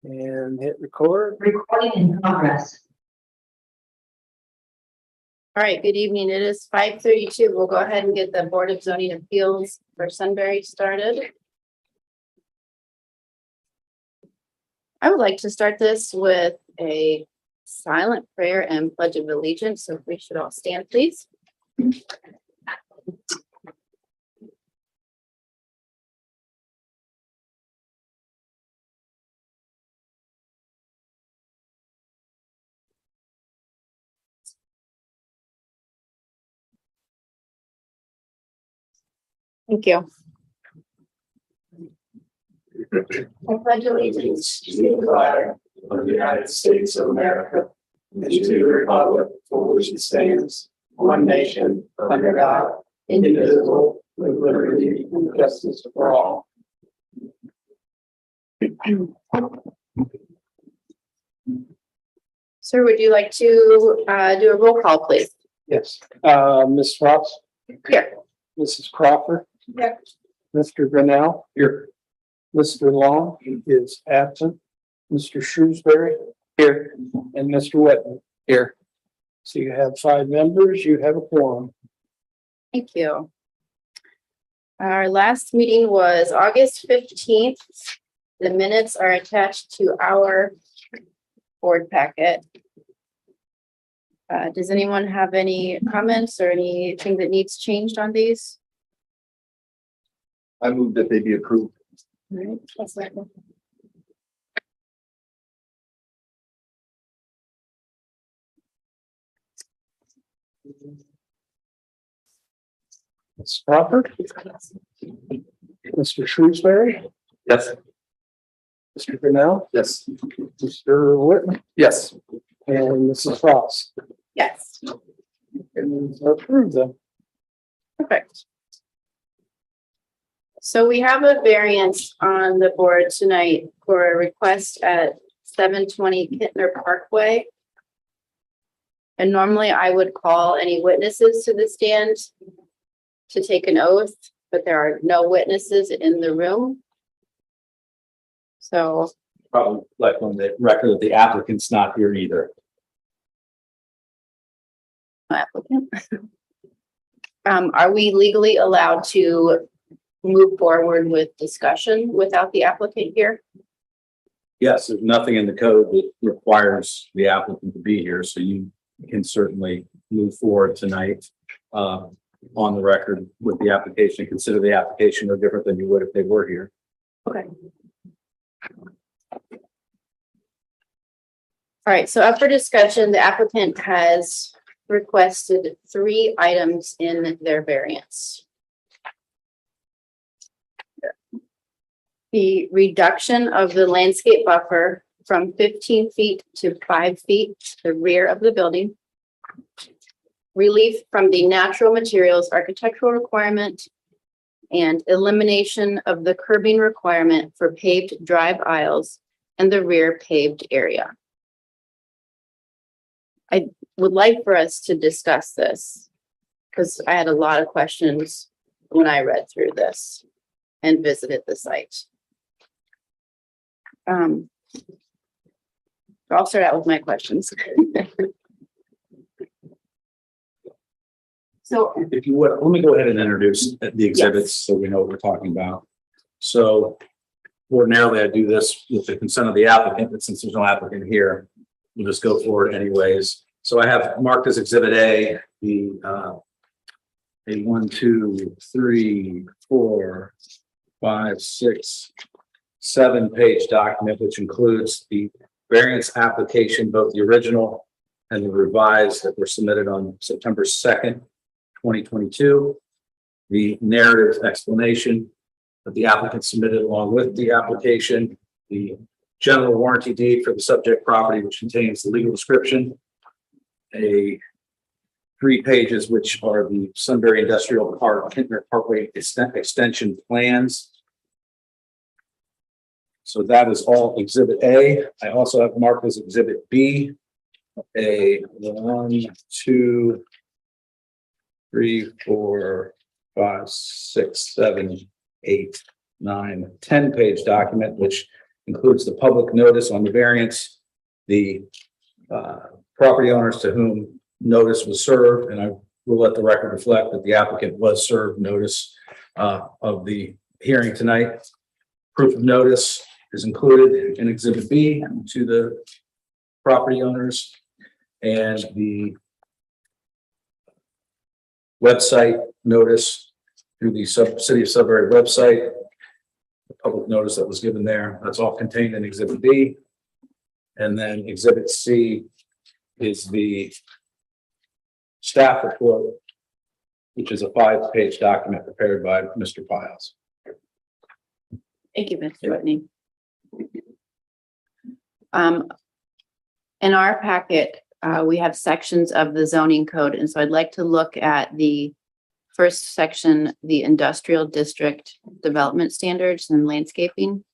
And hit record. Recording in progress. All right, good evening. It is 5:32. We'll go ahead and get the Board of Zoning Appeals for Sunbury started. I would like to start this with a silent prayer and pledge of allegiance. So if we should all stand, please. Thank you. I pledge allegiance to the flag of the United States of America and to the republic for which it stands, one nation, under God, indivisible, with liberty and justice for all. Sir, would you like to do a roll call, please? Yes. Ms. Ross, Here. Mrs. Crawford. Here. Mr. Grinnell. Here. Mr. Long is absent. Mr. Shrewsbury. Here. And Mr. Whitman. Here. So you have 5 members, you have a quorum. Thank you. Our last meeting was August 15th. The minutes are attached to our board packet. Does anyone have any comments or anything that needs changed on these? I move that they be approved. All right, that's that one. Ms. Crawford. Mr. Shrewsbury. Yes. Mr. Grinnell. Yes. Mr. Whitman. Yes. And Mrs. Ross. Yes, And approve them. perfect. So we have a variance on the board tonight for a request at 720 Kittner Parkway. And normally I would call any witnesses to the stand to take an oath, but there are no witnesses in the room. So, Probably like on the record that the applicant's not here either. applicant. Are we legally allowed to move forward with discussion without the applicant here? Yes, there's nothing in the code that requires the applicant to be here, so you can certainly move forward tonight on the record with the application. Consider the application no different than you would if they were here. Okay. All right, so up for discussion, the applicant has requested 3 items in their variance. The reduction of the landscape buffer from 15 feet to 5 feet to the rear of the building. Relief from the natural materials architectural requirement and elimination of the curbing requirement for paved drive aisles and the rear paved area. I would like for us to discuss this because I had a lot of questions when I read through this and visited the site. I'll start out with my questions. So, If you would, let me go ahead and introduce the exhibits so we know what we're talking about. So ordinarily I do this with the consent of the applicant, but since there's no applicant here, we'll just go forward anyways. So I have marked as Exhibit A, a 1, 2, 3, 4, 5, 6, 7-page document, which includes the variance application, both the original and the revised that were submitted on September 2nd, 2022. The narrative explanation that the applicant submitted along with the application, the general warranty deed for the subject property, which contains the legal description, 3 pages, which are the Sunbury Industrial Park Kittner Parkway extension plans. So that is all Exhibit A. I also have marked as Exhibit B, a 1, 2, 3, 4, 5, 6, 7, 8, 9, 10-page document, which includes the public notice on the variance, the property owners to whom notice was served, and I will let the record reflect that the applicant was served notice of the hearing tonight. Proof of notice is included in Exhibit B to the property owners, and the website notice through the City of Sudbury website, the public notice that was given there, that's all contained in Exhibit B. And then Exhibit C is the staff report, which is a 5-page document prepared by Mr. Piles. Thank you, Mr. Whitney. In our packet, we have sections of the zoning code, and so I'd like to look at the first section, the industrial district development standards and landscaping.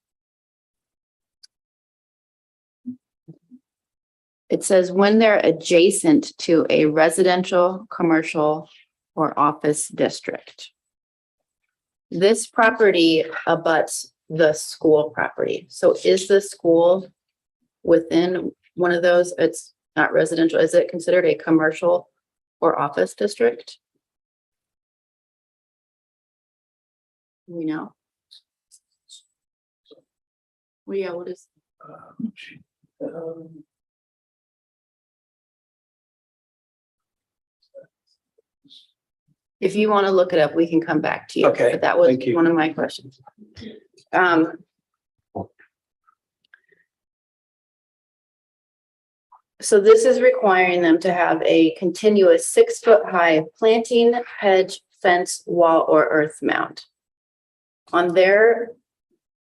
It says when they're adjacent to a residential, commercial, or office district. This property abuts the school property. So is the school within one of those? It's not residential. Is it considered a commercial or office district? We know. Well, yeah, what is? If you want to look it up, we can come back to you. Okay, But that was thank you. one of my questions. So this is requiring them to have a continuous 6-foot-high planting, hedge, fence, wall, or earth mount. On their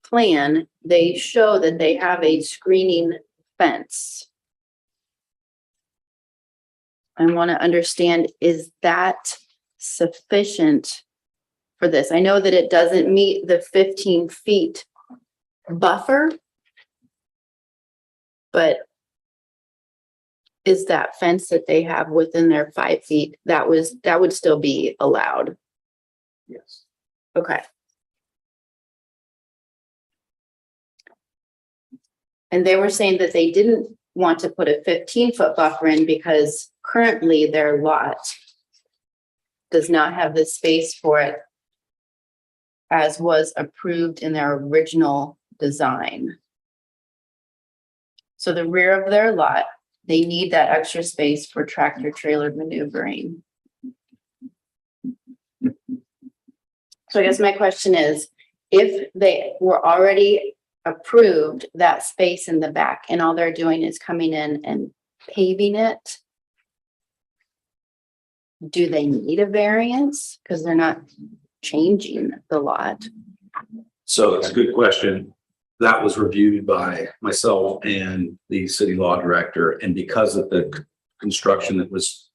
plan, they show that they have a screening fence. I want to understand, is that sufficient for this? I know that it doesn't meet the 15 feet buffer, but is that fence that they have within their 5 feet, that would still be allowed? Yes. Okay. And they were saying that they didn't want to put a 15-foot buffer in because currently their lot does not have the space for it as was approved in their original design. So the rear of their lot, they need that extra space for tractor trailer maneuvering. So I guess my question is, if they were already approved that space in the back and all they're doing is coming in and paving it, do they need a variance? Because they're not changing the lot. So it's a good question. That was reviewed by myself and the city law director. And because of the construction that was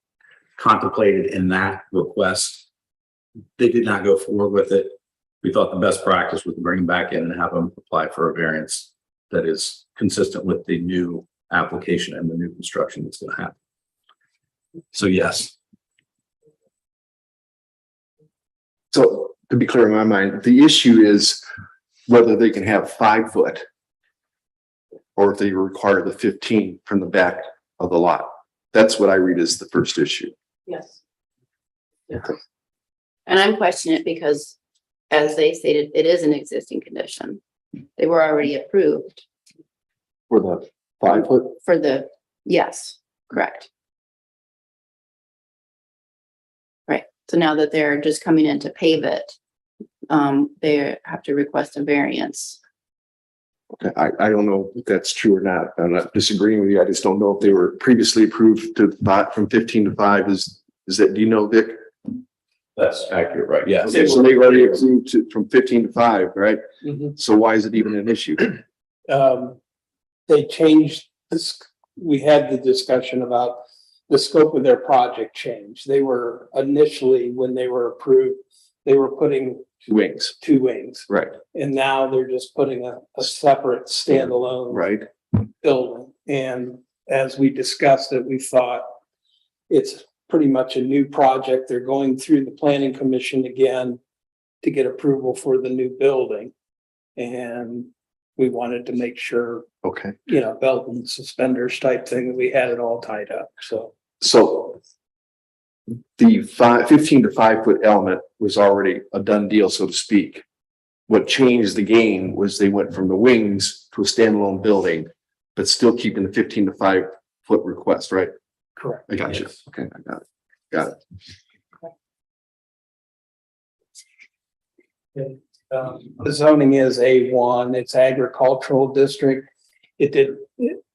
contemplated in that request, they did not go forward with it. We thought the best practice was to bring them back in and have them apply for a variance that is consistent with the new application and the new construction that's going to happen. So yes. So to be clear in my mind, the issue is whether they can have 5 foot or if they require the 15 from the back of the lot. That's what I read as the first issue. Yes. And I'm questioning it because, as they stated, it is an existing condition. They were already approved For the 5 foot, for the, yes, correct. Right. So now that they're just coming in to pave it, they have to request a variance. okay, I don't know if that's true or not. I'm not disagreeing with you. I just don't know if they were previously approved to from 15 to 5. Is that, do you know, Vic? That's accurate, right? Yes. Okay, so they already approved from 15 to 5, right? Mhm. So why is it even an issue? They changed this, we had the discussion about the scope of their project change. They were initially, when they were approved, they were putting Wings, 2 wings. right, And now they're just putting a separate standalone right. building. And as we discussed it, we thought it's pretty much a new project. They're going through the planning commission again to get approval for the new building. And we wanted to make sure, Okay, you know, belt and suspenders type thing, that we had it all tied up, so. so the 15 to 5 foot element was already a done deal, so to speak. What changed the game was they went from the wings to a standalone building, but still keeping the 15 to 5 foot request, right? Correct. I got you. Okay, I got it. Got it. The zoning is A1, it's agricultural district. It did,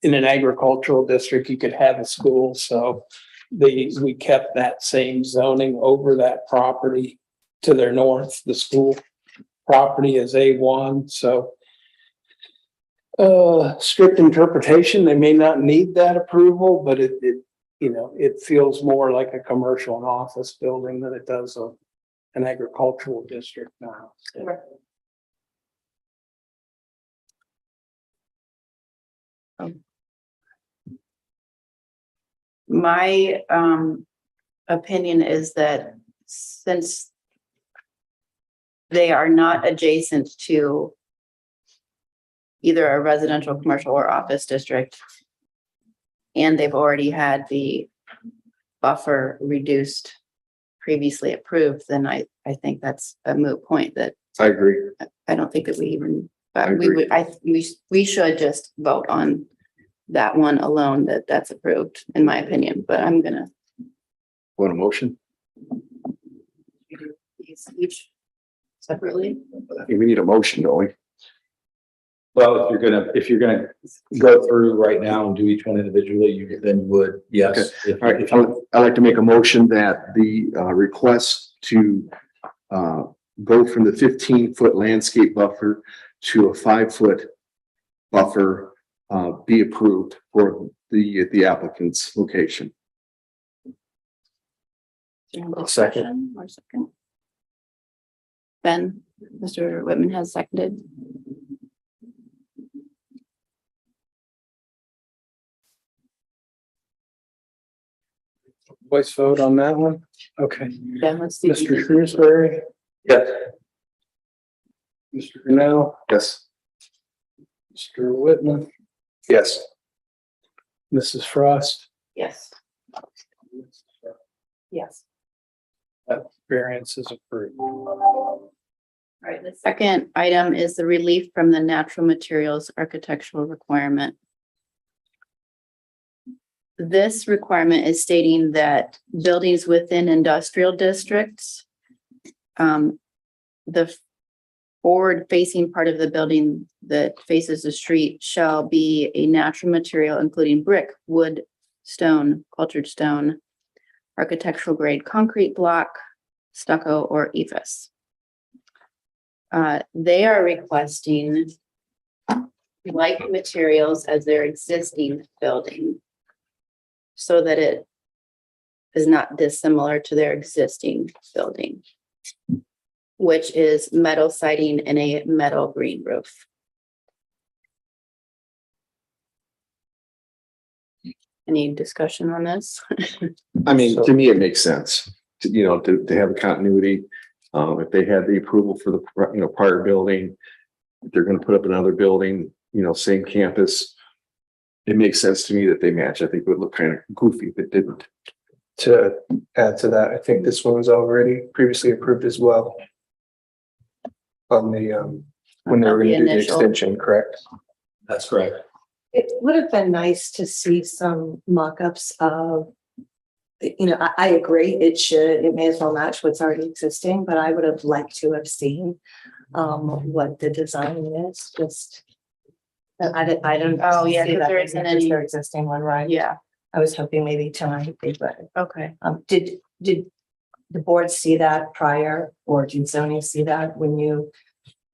in an agricultural district, you could have a school, so we kept that same zoning over that property to their north. The school property is A1, so strict interpretation, they may not need that approval, but it you know, it feels more like a commercial and office building than it does an agricultural district now. So. My opinion is that since they are not adjacent to either a residential, commercial, or office district, and they've already had the buffer reduced previously approved, then I think that's a moot point. That I agree. I don't think that we even, I but we agree. would, we should just vote on that one alone, that's approved, in my opinion, but I'm gonna Want a motion? do these each separately. I think we need a motion, don't we? Well, if you're gonna go through right now and do each one individually, then you would, yes. If- All right, if you- I'd like to make a motion that the request to go from the 15-foot landscape buffer to a 5-foot buffer be approved for the applicant's location. Second. Or second. Ben, Mr. Whitman has seconded. Voice vote on that one? Okay. Ben, let's do. Mr. Shrewsbury, Yes. Mr. Grinnell, Yes. Mr. Whitman, Yes. Mrs. Frost. Yes. Yes. That variance is approved. All right, the second item is the relief from the natural materials architectural requirement. This requirement is stating that buildings within industrial districts, the forward-facing part of the building that faces the street shall be a natural material, including brick, wood, stone, cultured stone, architectural grade concrete block, stucco, or ephes. They are requesting like materials as their existing building, so that it is not dissimilar to their existing building, which is metal siding and a metal green roof. Any discussion on this? I mean, to me, it makes sense to have a continuity. If they had the approval for the prior building, if they're going to put up another building, same campus. It makes sense to me that they match. I think it would look kind of goofy if it didn't. To add to that, I think this one was already previously approved as well. On the, when they were gonna do the initial. extension, correct? That's correct. It would have been nice to see some mock-ups of, I agree, it may as well match what's already existing, but I would have liked to have seen what the design is, just. I don't. Oh, yeah, see 'cause that there in isn't here, just any- their existing one, right? Yeah, I was hoping maybe tonight, but, okay. did the board see that prior, or did zoning see that when you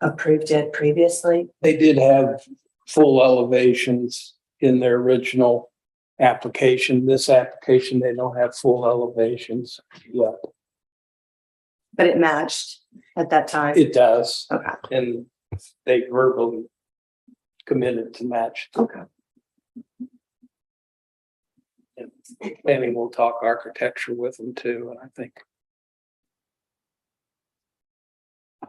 approved it previously? They did have full elevations in their original application. This application, they don't have full elevations yet. But it matched at that time? It does, Okay, and they verbally committed to match. okay. Maybe we'll talk architecture with them too, and I think.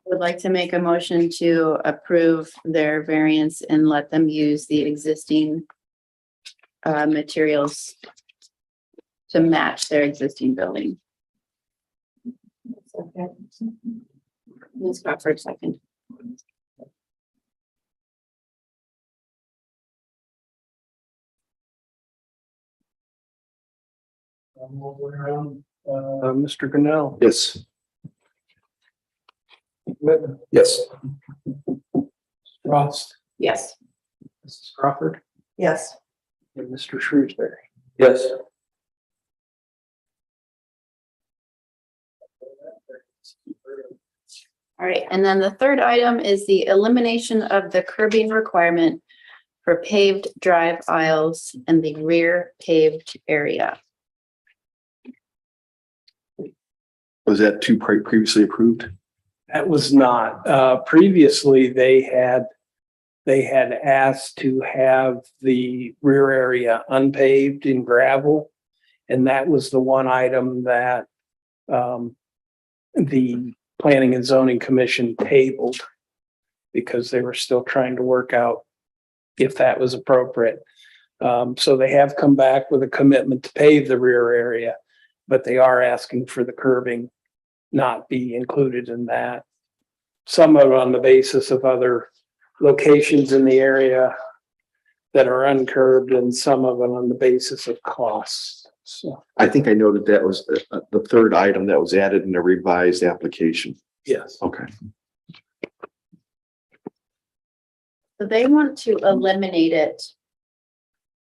Would like to make a motion to approve their variance and let them use the existing materials to match their existing building. Ms. Crawford, second. Mr. Grinnell. Yes. Whitman. Yes. Frost. Yes. Mrs. Crawford. Yes. And Mr. Shrewsbury. Yes. All right, and then the third item is the elimination of the curbing requirement for paved drive aisles and the rear paved area. Was that two previously approved? That was not, previously they had asked to have the rear area unpaved in gravel. And that was the one item that, the Planning and Zoning Commission tabled because they were still trying to work out if that was appropriate. So they have come back with a commitment to pave the rear area, but they are asking for the curbing not be included in that. Some of it on the basis of other locations in the area that are uncurbed and some of it on the basis of costs. So, I think I noted that was the third item that was added in the revised application. yes. Okay. So they want to eliminate it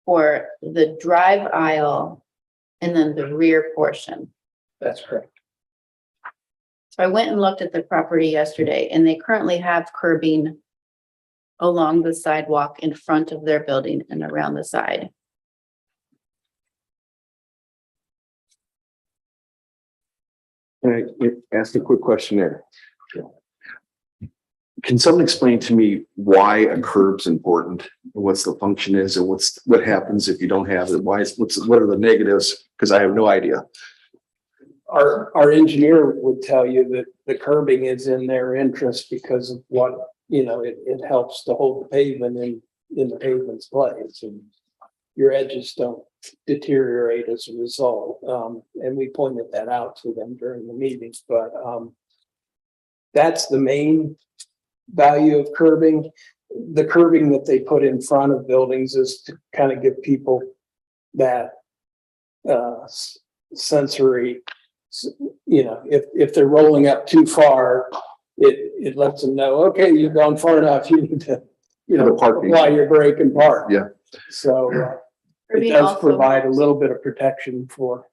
for the drive aisle and then the rear portion. That's correct. So I went and looked at the property yesterday and they currently have curbing along the sidewalk in front of their building and around the side. Can I ask a quick question there? Can someone explain to me why a curb's important? What's the function is and what happens if you don't have it? What are the negatives? Because I have no idea. Our engineer would tell you that the curbing is in their interest because of what, it helps to hold the pavement in the pavement's place and your edges don't deteriorate as a result. And we pointed that out to them during the meetings, but that's the main value of curbing. The curbing that they put in front of buildings is to kind of give people that sensory, if they're rolling up too far, it lets them know, okay, you've gone far enough, you need to, apply your brake and park. Yeah. So it Curbing does also- provide a little bit of protection for.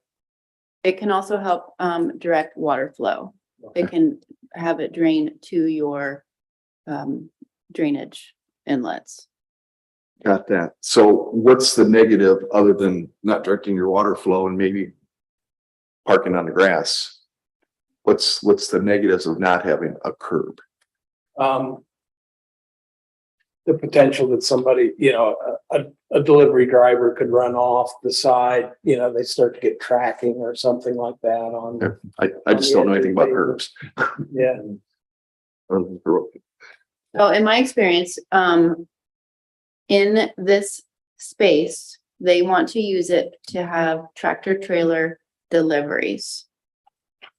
It can also help direct water flow. It can have it drain to your drainage inlets. Got that. So what's the negative other than not directing your water flow and maybe parking on the grass? What's the negatives of not having a curb? The potential that somebody, a delivery driver could run off the side, they start to get tracking or something like that on. I just don't know anything about curbs. Yeah. So in my experience, in this space, they want to use it to have tractor trailer deliveries.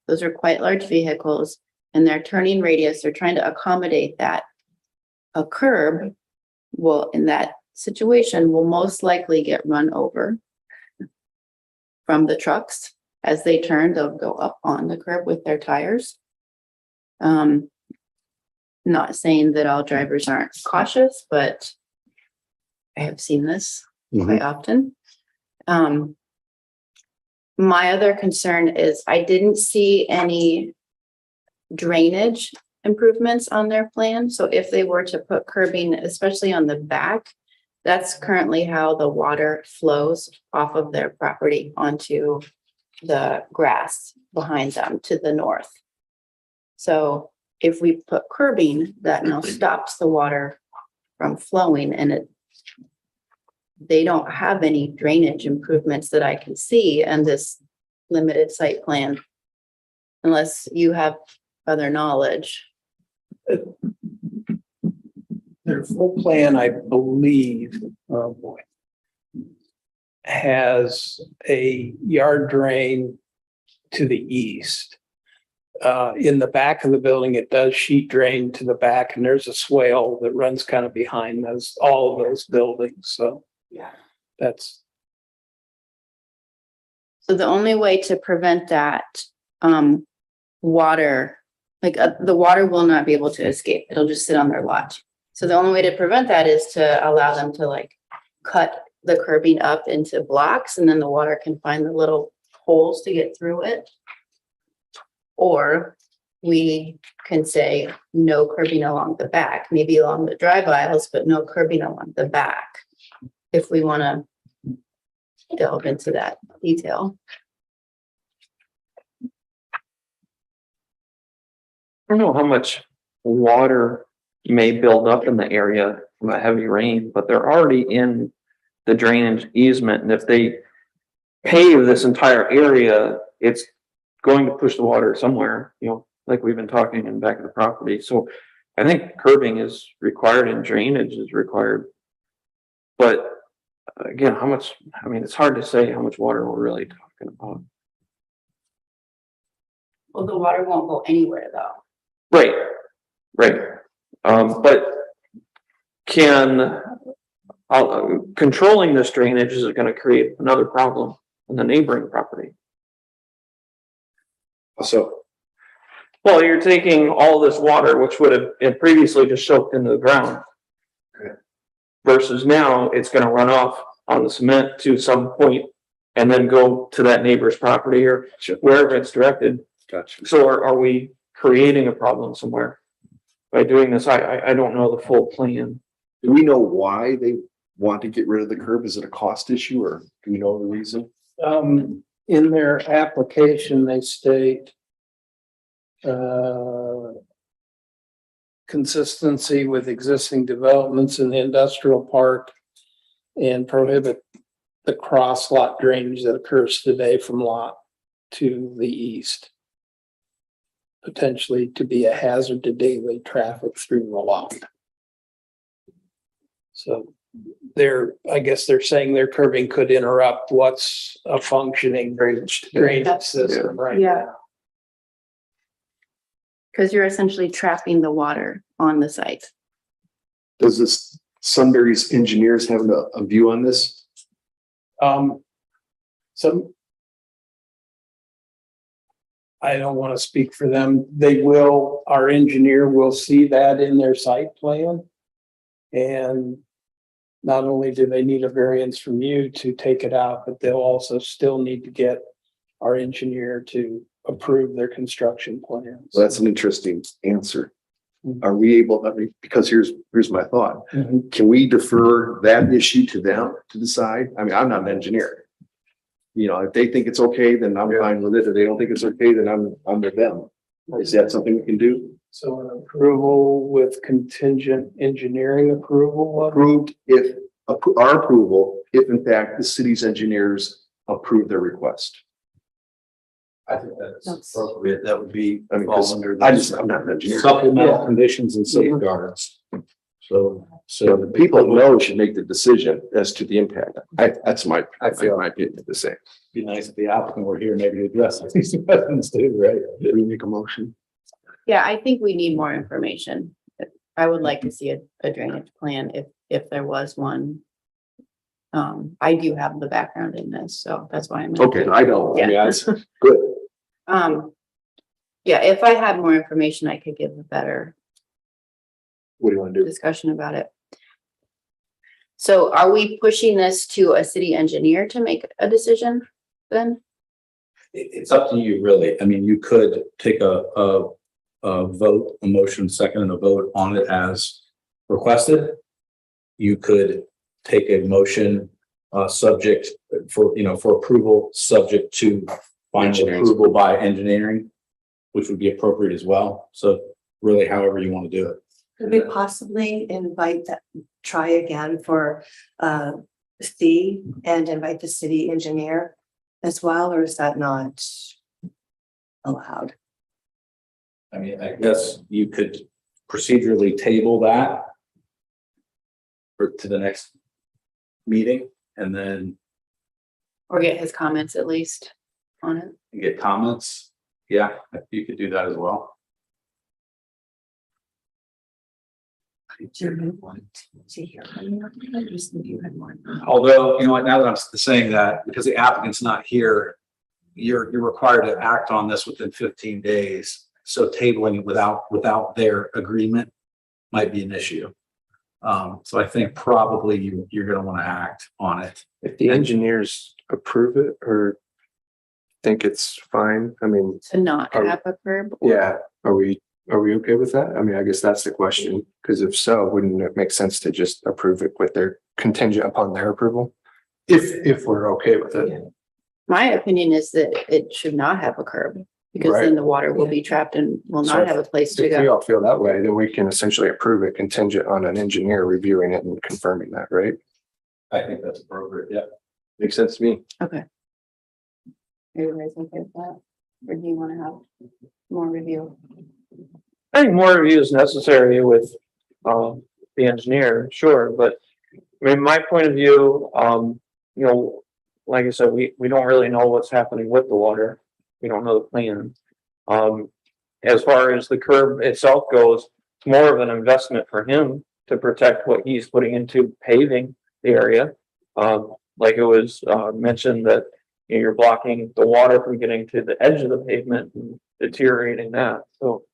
Those are quite large vehicles and their turning radius, they're trying to accommodate that. A curb will, in that situation, will most likely get run over from the trucks. As they turn, they'll go up on the curb with their tires. Not saying that all drivers aren't cautious, but I have seen this quite often. My other concern is I didn't see any drainage improvements on their plan. So if they were to put curbing, especially on the back, that's currently how the water flows off of their property onto the grass behind them to the north. So if we put curbing, that now stops the water from flowing and they don't have any drainage improvements that I can see in this limited site plan. Unless you have other knowledge. Their full plan, I believe, oh boy, has a yard drain to the east. In the back of the building, it does sheet drain to the back, and there's a swale that runs kind of behind all of those buildings, so. Yeah. That's, So the only way to prevent that, water, like, the water will not be able to escape. It'll just sit on their lot. So the only way to prevent that is to allow them to like cut the curbing up into blocks, and then the water can find the little holes to get through it. Or we can say no curbing along the back, maybe along the drive aisles, but no curbing along the back. If we want to delve into that detail. I don't know how much water may build up in the area from a heavy rain, but they're already in the drainage easement. And if they pave this entire area, it's going to push the water somewhere, like we've been talking in back of the property. So I think curbing is required and drainage is required. But again, how much, it's hard to say how much water we're really talking about. Well, the water won't go anywhere though. Right. But controlling this drainage is going to create another problem in the neighboring property. So, Well, you're taking all this water, which would have previously just soaked into the ground. Okay. Versus now it's going to run off on the cement to some point and then go to that neighbor's property or Sure. wherever it's directed. gotcha. So are we creating a problem somewhere by doing this? I don't know the full plan. Do we know why they want to get rid of the curb? Is it a cost issue or do we know the reason? in their application, they state consistency with existing developments in the industrial park and prohibit the cross lot drainage that occurs today from lot to the east, potentially to be a hazard to daily traffic through the lot. So I guess they're saying their curbing could interrupt what's a functioning drainage system right Yeah. now. Because you're essentially trapping the water on the site. Does this Sunbury's engineers have a view on this? I don't want to speak for them. Our engineer will see that in their site plan. And not only do they need a variance from you to take it out, but they'll also still need to get our engineer to approve their construction plans. So that's an interesting answer. Are we able, because here's my thought. Mhm. Can we defer that issue to them to decide? I mean, I'm not an engineer. You know, if they think it's okay, then I'm fine with it. If they don't think it's okay, then I'm with them. Is that something we can do? So an approval with contingent engineering approval of it? Approved if, our approval, if in fact the city's engineers approve their request. I think that's appropriate. That would be. I mean, fall under I'm those not an engineer. Supplemental Yeah. conditions and safeguards. So The people that know should make the decision as to the impact. That's my feel- my opinion to say. be nice if the applicant were here, maybe to address these questions too, right? Did we make a motion? Yeah, I think we need more information. I would like to see a drainage plan if there was one. I do have the background in this, so that's why I'm. Okay, I don't. Yeah. Yes, good. Yeah, if I had more information, I could give a better What do you want to do? discussion about it. So are we pushing this to a city engineer to make a decision then? It's up to you, really. I mean, you could take a vote, a motion, second and a vote on it as requested. You could take a motion, subject for approval, subject to final Engineering. approval by engineering, which would be appropriate as well. So really, however you want to do it. Could we possibly try again for C and invite the city engineer as well, or is that not allowed? I mean, I guess you could procedurally table that to the next meeting and then Or get his comments at least on it. get comments. Yeah, you could do that as well. Although, you know what, now that I'm saying that, because the applicant's not here, you're required to act on this within 15 days. So tabling it without their agreement might be an issue. So I think probably you're gonna want to act on it. If the engineers approve it or think it's fine, I mean, To not Are- have a curb. or- yeah, are we okay with that? I mean, I guess that's the question, because if so, wouldn't it make sense to just approve it with their contingent upon their approval? If we're okay with it. My opinion is that it should not have a curb, because then Right. the water will be trapped and will So not have a place to If we go. all feel that way, then we can essentially approve it contingent on an engineer reviewing it and confirming that, right? I think that's appropriate, yeah. Makes sense to me. Okay. Are you guys okay with that? Or do you want to have more review? I think more review is necessary with, the engineer, sure, but I mean, my point of view, you know, like I said, we don't really know what's happening with the water. We don't know the plan. As far as the curb itself goes, it's more of an investment for him to protect what he's putting into paving the area. Like it was, mentioned that you know, you're blocking the water from getting to the edge of the pavement and deteriorating that, so.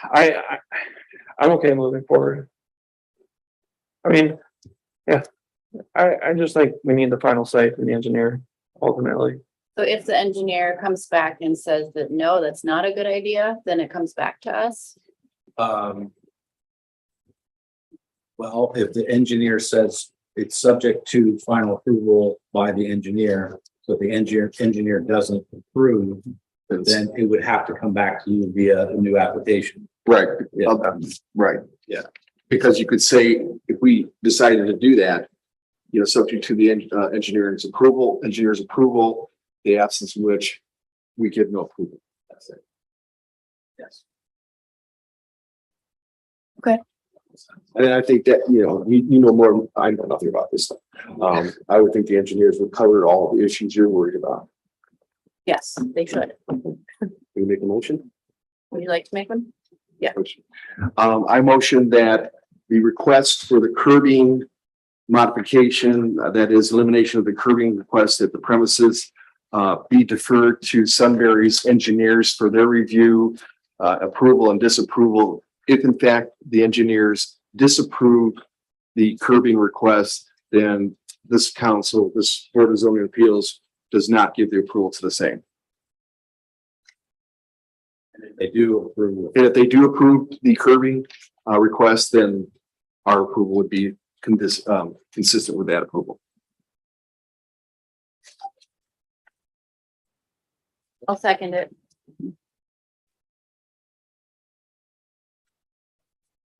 I'm okay moving forward. I mean, yeah, I just think we need the final say from the engineer ultimately. So if the engineer comes back and says that, no, that's not a good idea, then it comes back to us. Well, if the engineer says it's subject to final approval by the engineer, so if the engineer doesn't approve, then it would have to come back to you via a new application. Right, Yeah. right. Yeah. Because you could say, if we decided to do that, you know, subject to the engineer's approval, the absence of which we give no approval. That's it. Yes. And I think that, you know, you know more, I know nothing about this stuff. I would think the engineers would cover all the issues you're worried about. Yes, they should. Can we make a motion? Would you like to make one? I motion that the request for the curbing modification, that is elimination of the curbing request at the premises, be deferred to Sunbury's engineers for their review, approval and disapproval. If in fact the engineers disapprove the curbing request, then this council, this Board of Zoning Appeals, does not give the approval to the same. And if they do approve, And if they do approve the curbing request, then our approval would be consistent with that approval. I'll second it.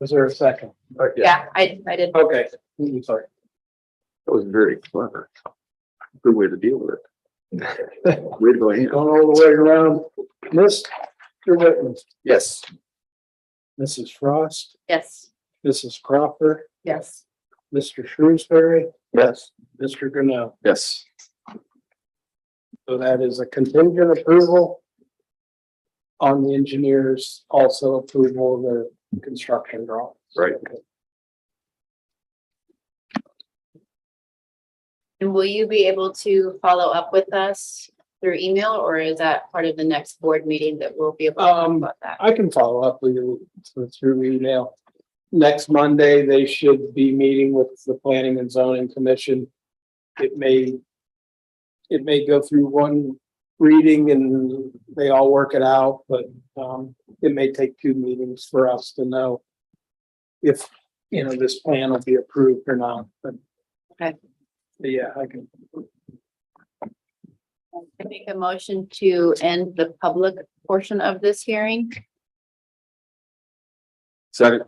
Was there a second? Yeah, I did. Okay, I'm sorry. That was very clever. Good way to deal with it. Way to go ahead. Going all the way around. Mr. Whitman, Yes. Mrs. Frost, Yes. Mrs. Crawford, Yes. Mr. Shrewsbury, Yes. Mr. Grinnell. Yes. So that is a contingent approval on the engineers, also approval of the construction drawings. Right. And will you be able to follow up with us through email, or is that part of the next board meeting that we'll be able to talk about that? I can follow up with you through email. Next Monday, they should be meeting with the Planning and Zoning Commission. It may go through one reading and they all work it out, but it may take 2 meetings for us to know if, you know, this plan will be approved or not, but. Okay. But yeah, I can. I make a motion to end the public portion of this hearing. Second.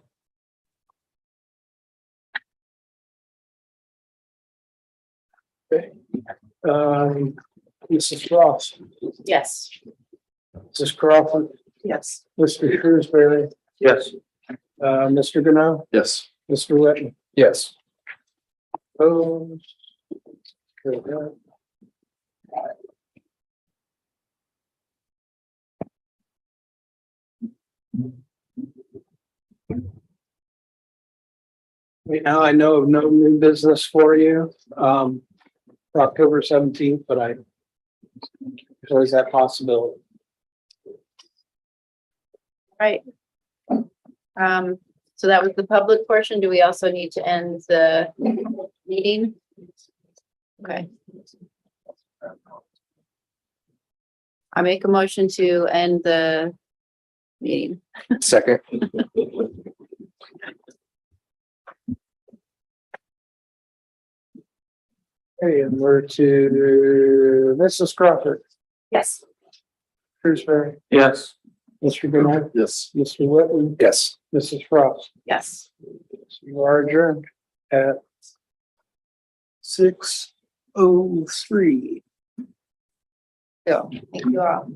Mrs. Frost, Yes. Mrs. Crawford, Yes. Mr. Shrewsbury, Yes. Mr. Gano, Yes. Mr. Whitman. Yes. Opposed? Carried that. Right now, I know of no new business for you, for October 17th, but there's always that possibility. Right. So that was the public portion. Do we also need to end the meeting? Okay. I make a motion to end the meeting. Second. Okay, and we're to Mrs. Crawford, Yes. Shrewsbury, Yes. Mr. Gano, Yes. Mr. Whitman, Yes. Mrs. Frost. Yes. You are adjourned at 6:03. Thank you all.